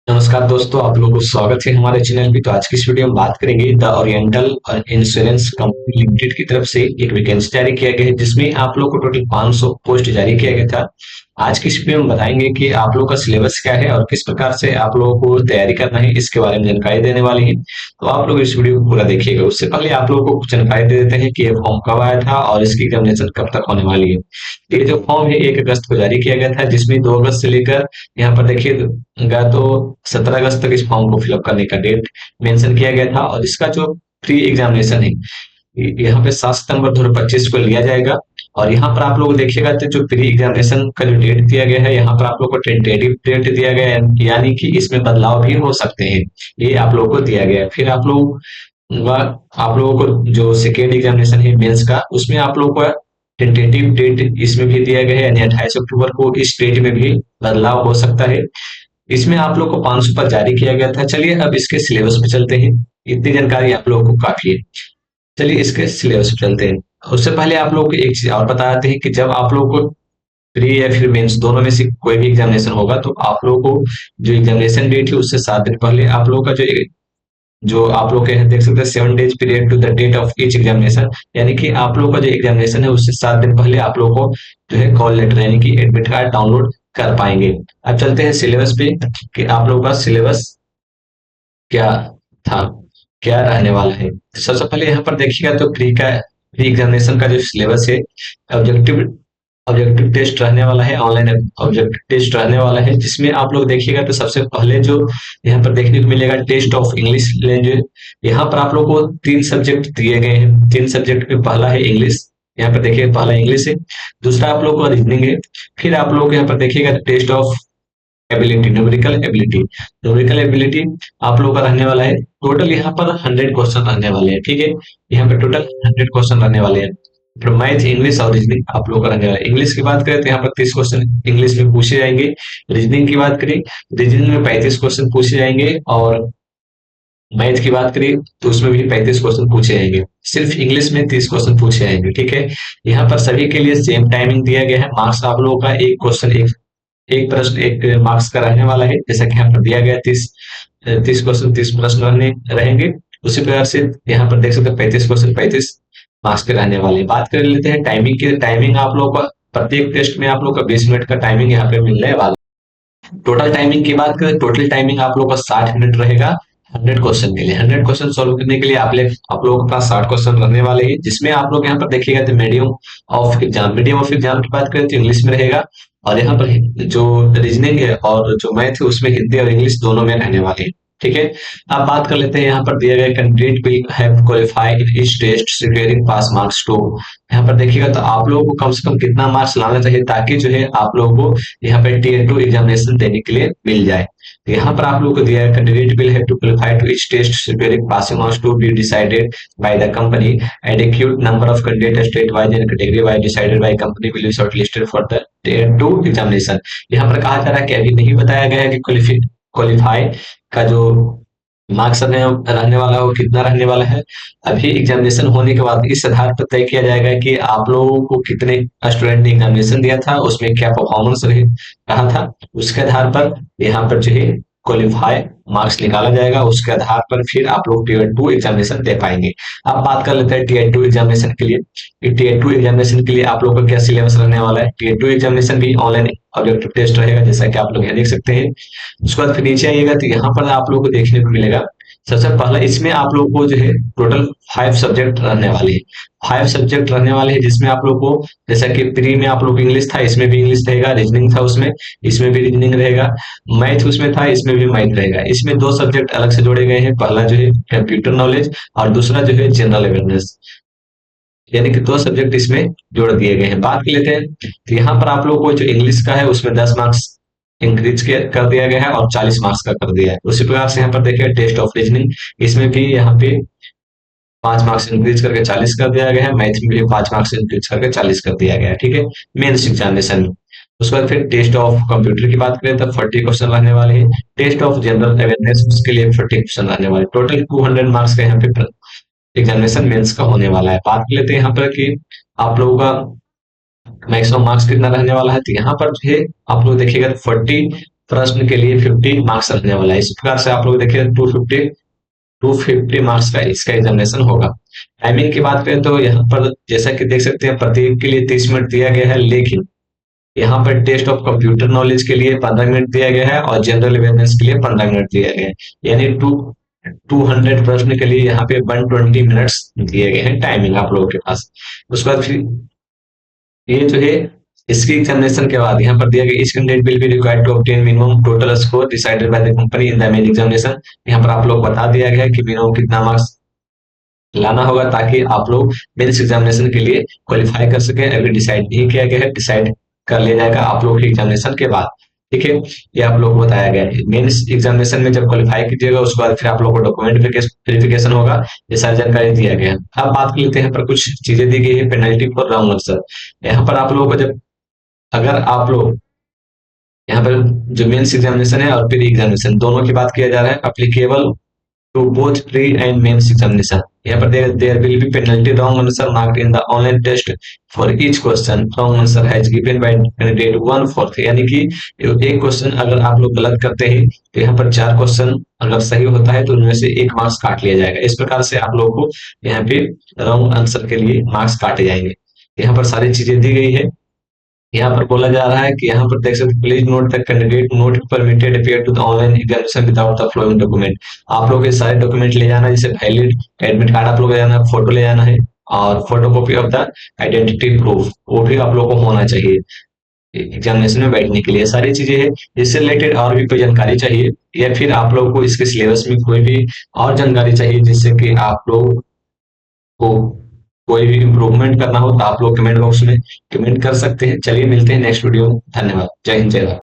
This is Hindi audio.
नमस्कार दोस्तों, आप लोगों को स्वागत है हमारे चैनल पे। तो आज की इस वीडियो में बात करेंगे the oriental insurance company limited की तरफ से एक वैकेंसी जारी किया गया है, जिसमें आप लोग को टोटल 500 पोस्ट जारी किया गया था। आज की इस वीडियो में बताएंगे कि आप लोग का सिलेबस क्या है और किस प्रकार से आप लोगों को तैयारी करना है, इसके बारे में जानकारी देने वाली है। तो आप लोग इस वीडियो को पूरा देखिएगा। उससे पहले आप लोगों को कुछ जानकारी दे देते हैं कि ये फॉर्म कब आया था और इसकी एग्जामिनेशन कब तक होने वाली है। ये जो फॉर्म है 1 अगस्त को जारी किया गया था, जिसमें 2 अगस्त से लेकर यहाँ पर देखिएगा तो 17 अगस्त तक इस फॉर्म को फिलअप करने का डेट मेंशन किया गया था। और इसका जो प्री एग्जामिनेशन है यहाँ पे 7 सितंबर 2025 को लिया जाएगा। और यहाँ पर आप लोग देखिएगा तो जो प्री एग्जामिनेशन का जो डेट दिया गया है, यहाँ पर आप लोग को टेंटेटिव डेट दिया गया है, यानी कि इसमें बदलाव भी हो सकते हैं। ये आप लोगों को दिया गया है। फिर आप लोगों को जो सेकेंड एग्जामिनेशन है मेंस का, उसमें आप लोगों को टेंटेटिव डेट इसमें भी दिया गया है, यानी 28 अक्टूबर को। इस डेट में भी बदलाव हो सकता है। इसमें आप लोग को 500 पर जारी किया गया था। चलिए अब इसके सिलेबस पे चलते हैं। इतनी जानकारी आप लोगों को काफी है। चलिए इसके सिलेबस पे चलते हैं। उससे पहले आप लोगों को एक चीज और बताते हैं कि जब आप लोग को प्री या फिर मेंस दोनों में से कोई भी एग्जामिनेशन होगा, तो आप लोगों को जो एग्जामिनेशन डेट है उससे 7 दिन पहले आप लोगों का जो आप लोग के यहाँ देख सकते हैं 7 days period to the date of each examination, यानी कि आप लोग का जो एग्जामिनेशन है उससे 7 दिन पहले आप लोग को जो है कॉल लेटर यानी कि एडमिट कार्ड डाउनलोड कर पाएंगे। अब चलते हैं सिलेबस पे कि आप लोगों का सिलेबस क्या था, क्या रहने वाला है। तो सबसे पहले यहाँ पर देखिएगा तो प्री एग्जामिनेशन का जो सिलेबस है, ऑब्जेक्टिव ऑब्जेक्टिव टेस्ट रहने वाला है, ऑनलाइन ऑब्जेक्टिव टेस्ट रहने वाला है, जिसमें आप लोग देखिएगा तो सबसे पहले जो यहाँ पर देखने को मिलेगा टेस्ट ऑफ इंग्लिश लैंग्वेज। यहाँ पर आप लोग को 3 सब्जेक्ट दिए गए हैं। 3 सब्जेक्ट में पहला है इंग्लिश। यहाँ पर देखिए पहला इंग्लिश है। दूसरा आप लोग का रीजनिंग है। फिर आप लोग यहाँ पर देखिएगा test of ability, numerical ability आप लोग का रहने वाला है। टोटल यहाँ पर 100 क्वेश्चन रहने वाले हैं। ठीक है, यहाँ पे टोटल 100 क्वेश्चन रहने वाले हैं। फिर मैथ, इंग्लिश और रीजनिंग आप लोग का रहने वाला है। इंग्लिश की बात करें तो यहाँ पर 30 क्वेश्चन इंग्लिश में पूछे जाएंगे। रीजनिंग की बात करें, रीजनिंग में 35 क्वेश्चन पूछे जाएंगे। और मैथ की बात करें तो उसमें भी 35 क्वेश्चन पूछे जाएंगे। सिर्फ इंग्लिश में 30 क्वेश्चन पूछे जाएंगे। ठीक है, यहाँ पर सभी के लिए सेम टाइमिंग दिया गया है। मार्क्स आप लोगों का एक क्वेश्चन एक प्रश्न एक मार्क्स का रहने वाला है, जैसा कि यहाँ पर दिया गया 30 क्वेश्चन 30 प्रश्न रहेंगे। उसी प्रकार से यहाँ पर देख सकते हैं 35 क्वेश्चन 35 मार्क्स के रहने वाले हैं। बात कर लेते हैं टाइमिंग की। टाइमिंग आप लोग का प्रत्येक टेस्ट में आप लोग का 20 मिनट का टाइमिंग यहाँ पे मिलने वाला है। टोटल टाइमिंग की बात करें, टोटल टाइमिंग आप लोग का 60 मिनट रहेगा। 100 क्वेश्चन के लिए, 100 क्वेश्चन सोल्व करने के लिए आप लोगों के पास 60 क्वेश्चन रहने वाले हैं, जिसमें आप लोग यहाँ पर देखिएगा तो मीडियम ऑफ एग्जाम की बात करें तो इंग्लिश में रहेगा। और यहाँ पर जो रीजनिंग है और जो मैथ है उसमें हिंदी और इंग्लिश दोनों में रहने वाले हैं। ठीक है, अब बात कर लेते हैं यहाँ पर दिया गया candidate will have qualify in each test securing pass marks too. यहाँ पर देखिएगा तो आप लोगों को कम से कम कितना मार्क्स लाना चाहिए, ताकि जो है आप लोगों को यहाँ पर Tier 2 एग्जामिनेशन देने के लिए मिल जाए। तो यहाँ पर आप लोगों को दिया है candidate will have to qualify to each test securing passing marks to be decided by the company. Adequate number of candidates state wise and category wise decided by company will be shortlisted for the Tier 2 examination. यहाँ पर कहा जा रहा है कि अभी नहीं बताया गया है कि क्वालिफाई का जो मार्क्स रहने वाला है वो कितना रहने वाला है। अभी एग्जामिनेशन होने के बाद इस आधार पर तय किया जाएगा कि आप लोगों को कितने स्टूडेंट ने एग्जामिनेशन दिया था, उसमें क्या परफॉर्मेंस रहा था। उसके आधार पर यहाँ पर जो है क्वालिफाई मार्क्स निकाला जाएगा। उसके आधार पर फिर आप लोग Tier 2 एग्जामिनेशन दे पाएंगे। अब बात कर लेते हैं Tier 2 एग्जामिनेशन के लिए। Tier 2 एग्जामिनेशन के लिए आप लोगों का क्या सिलेबस रहने वाला है। Tier 2 एग्जामिनेशन भी ऑनलाइन ऑब्जेक्टिव टेस्ट रहेगा, जैसा कि आप लोग यहाँ देख सकते हैं। उसके बाद फिर नीचे आइएगा तो यहाँ पर आप लोग को देखने को मिलेगा सबसे पहला इसमें आप लोग को जो है टोटल 5 सब्जेक्ट रहने वाले हैं। 5 सब्जेक्ट रहने वाले हैं, जिसमें आप लोग को जैसा कि प्री में आप लोग इंग्लिश था, इसमें भी इंग्लिश रहेगा। रीजनिंग था उसमें, इसमें भी रीजनिंग रहेगा। मैथ उसमें था, इसमें भी मैथ रहेगा। इसमें 2 सब्जेक्ट अलग से जोड़े गए हैं। पहला जो है कंप्यूटर नॉलेज और दूसरा जो है जनरल अवेयरनेस, यानी कि 2 सब्जेक्ट इसमें जोड़ दिए गए हैं। बात कर लेते हैं तो यहाँ पर आप लोग को जो इंग्लिश का है उसमें 10 मार्क्स इंक्रीज कर दिया गया है और 40 मार्क्स का कर दिया है। उसी प्रकार से यहाँ पर देखिए टेस्ट ऑफ रीजनिंग, इसमें भी यहाँ पे 5 मार्क्स इंक्रीज करके 40 कर दिया गया है। मैथ में भी 5 मार्क्स इंक्रीज करके 40 कर दिया गया है। ठीक है, मेंस एग्जामिनेशन में। उसके बाद फिर टेस्ट ऑफ कंप्यूटर की बात करें तो 40 क्वेश्चन रहने वाले हैं। टेस्ट ऑफ जनरल अवेयरनेस उसके लिए 40 क्वेश्चन रहने वाले। टोटल 200 मार्क्स का यहाँ पे एग्जामिनेशन मेंस का होने वाला है। बात कर लेते हैं यहाँ पर कि आप लोगों का मैक्सिमम मार्क्स कितना रहने वाला है। तो यहाँ पर जो है आप लोग देखिएगा 40 प्रश्न के लिए 50 मार्क्स रहने वाला है। इस प्रकार से आप लोग देखिए 250 मार्क्स का इसका एग्जामिनेशन होगा। टाइमिंग की बात करें तो यहाँ पर जैसा कि देख सकते हैं प्रत्येक के लिए 30 मिनट दिया गया है, लेकिन यहाँ पर टेस्ट ऑफ कंप्यूटर नॉलेज के लिए 15 मिनट दिया गया है और जनरल अवेयरनेस के लिए 15 मिनट दिया गया है। यानी 200 प्रश्न के लिए यहाँ पे 120 मिनट्स दिए गए हैं टाइमिंग आप लोगों के पास। उसके बाद फिर ये जो है इसकी एग्जामिनेशन के बाद यहाँ पर दिया गया इस candidate will be required to obtain minimum total score decided by the company in the main examination. यहाँ पर आप लोग बता दिया गया है कि मिनिमम कितना मार्क्स लाना होगा ताकि आप लोग मेंस एग्जामिनेशन के लिए क्वालिफाई कर सके। अगर डिसाइड नहीं किया गया है, डिसाइड कर लिया जाएगा आप लोग के एग्जामिनेशन के बाद। ठीक है, ये आप लोग को बताया गया है। मेंस एग्जामिनेशन में जब क्वालिफाई कीजिएगा उसके बाद फिर आप लोग को डॉक्यूमेंट वेरिफिकेशन होगा। ये सारी जानकारी दिया गया है। अब बात कर लेते हैं पर कुछ चीजें दी गई है पेनल्टी फॉर रॉन्ग आंसर। यहाँ पर आप लोगों को जब अगर आप लोग यहाँ पर जो मेंस एग्जामिनेशन है और प्री एग्जामिनेशन दोनों की बात किया जा रहा है, applicable to both pre and mains examination. यहाँ पर there will be penalty wrong answer marked in the online test for each question. Wrong answer has given by candidate 1/4। यानी कि एक क्वेश्चन अगर आप लोग गलत करते हैं तो यहाँ पर 4 क्वेश्चन अगर सही होता है तो उनमें से 1 मार्क्स काट लिया जाएगा। इस प्रकार से आप लोगों को यहाँ पे रॉन्ग आंसर के लिए मार्क्स काटे जाएंगे। यहाँ पर सारी चीजें दी गई है। यहाँ पर बोला जा रहा है कि यहाँ पर देख सकते please note the candidate not permitted appear to the online examination without the following document. आप लोग ये सारे डॉक्यूमेंट ले जाना है, जैसे वैलिड एडमिट कार्ड आप लोग ले जाना है, फोटो ले जाना है और photo copy of the identity proof वो भी आप लोग को होना चाहिए एग्जामिनेशन में बैठने के लिए। सारी चीजें है। इससे रिलेटेड और भी कोई जानकारी चाहिए या फिर आप लोग को इसके सिलेबस में कोई भी और जानकारी चाहिए जिससे कि आप लोग को कोई भी इम्प्रूवमेंट करना हो तो आप लोग कमेंट बॉक्स में कमेंट कर सकते हैं। चलिए मिलते हैं नेक्स्ट वीडियो में। धन्यवाद। जय हिंद जय भारत।